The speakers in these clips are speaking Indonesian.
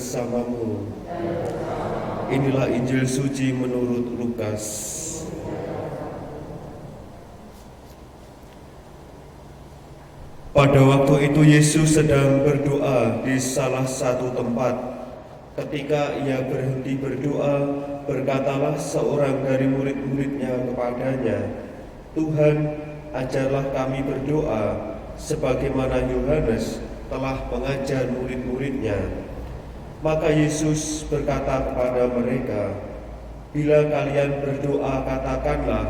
bersamamu. Inilah Injil suci menurut Lukas. Pada waktu itu Yesus sedang berdoa di salah satu tempat. Ketika ia berhenti berdoa, berkatalah seorang dari murid-muridnya kepadanya, "Tuhan, ajarlah kami berdoa, sebagaimana Yohanes telah mengajar murid-muridnya." Maka Yesus berkata kepada mereka, "Bila kalian berdoa, katakanlah,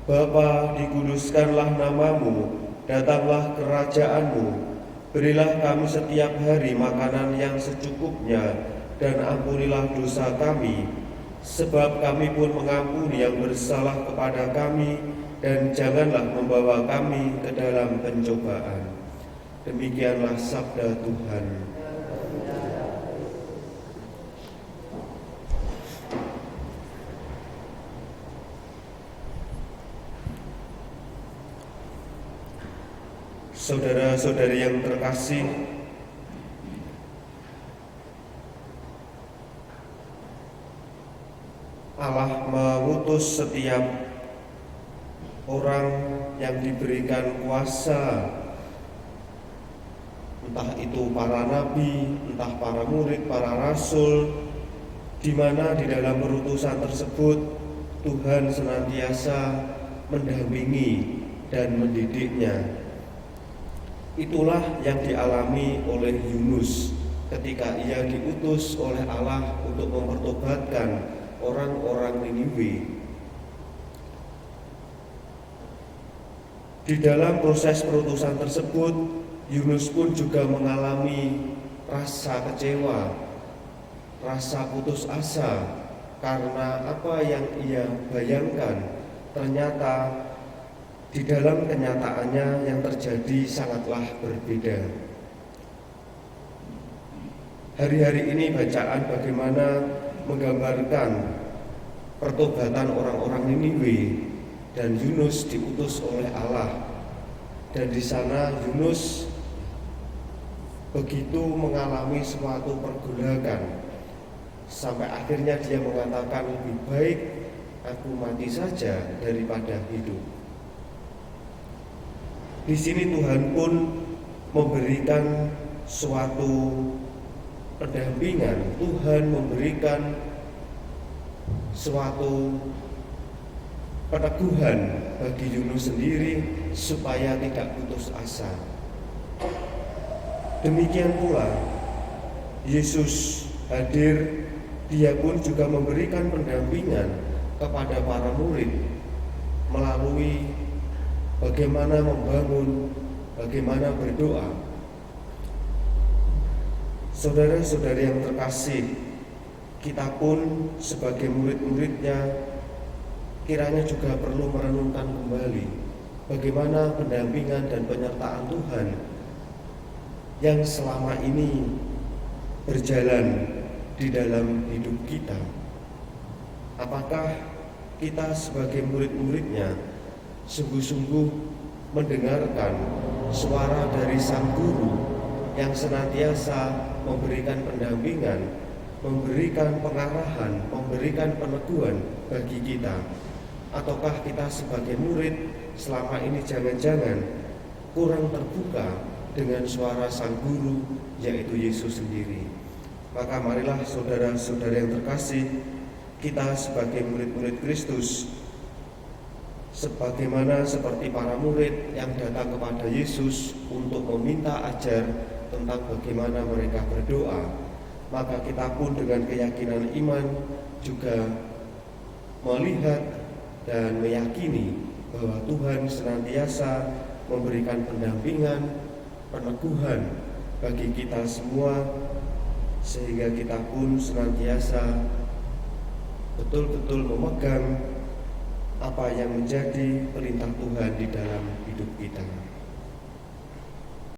Bapa, dikuduskanlah namamu, datanglah kerajaanmu, berilah kami setiap hari makanan yang secukupnya, dan ampunilah dosa kami, sebab kami pun mengampuni yang bersalah kepada kami, dan janganlah membawa kami ke dalam pencobaan." Demikianlah sabda Tuhan. Saudara-saudari yang terkasih, Allah mengutus setiap orang yang diberikan kuasa, entah itu para nabi, entah para murid, para rasul, di mana di dalam perutusan tersebut Tuhan senantiasa mendampingi dan mendidiknya. Itulah yang dialami oleh Yunus ketika ia diutus oleh Allah untuk mempertobatkan orang-orang Niniwe. Di dalam proses perutusan tersebut, Yunus pun juga mengalami rasa kecewa, rasa putus asa, karena apa yang ia bayangkan ternyata di dalam kenyataannya yang terjadi sangatlah berbeda. Hari-hari ini bacaan bagaimana menggambarkan pertobatan orang-orang Niniwe, dan Yunus diutus oleh Allah. Dan di sana Yunus begitu mengalami suatu pergolakan, sampai akhirnya dia mengatakan, "Lebih baik aku mati saja daripada hidup." Di sini Tuhan pun memberikan suatu pendampingan. Tuhan memberikan suatu peneguhan bagi Yunus sendiri supaya tidak putus asa. Demikian pula Yesus hadir, dia pun juga memberikan pendampingan kepada para murid melalui bagaimana membangun, bagaimana berdoa. Saudara-saudari yang terkasih, kita pun sebagai murid-muridnya kiranya juga perlu merenungkan kembali bagaimana pendampingan dan penyertaan Tuhan yang selama ini berjalan di dalam hidup kita. Apakah kita sebagai murid-muridnya sungguh-sungguh mendengarkan suara dari Sang Guru yang senantiasa memberikan pendampingan, memberikan pengarahan, memberikan peneguhan bagi kita? Ataukah kita sebagai murid selama ini jangan-jangan kurang terbuka dengan suara Sang Guru, yaitu Yesus sendiri? Maka marilah saudara-saudara yang terkasih, kita sebagai murid-murid Kristus, sebagaimana seperti para murid yang datang kepada Yesus untuk meminta ajar tentang bagaimana mereka berdoa, maka kita pun dengan keyakinan iman juga melihat dan meyakini bahwa Tuhan senantiasa memberikan pendampingan, peneguhan bagi kita semua, sehingga kita pun senantiasa betul-betul memegang apa yang menjadi perintah Tuhan di dalam hidup kita.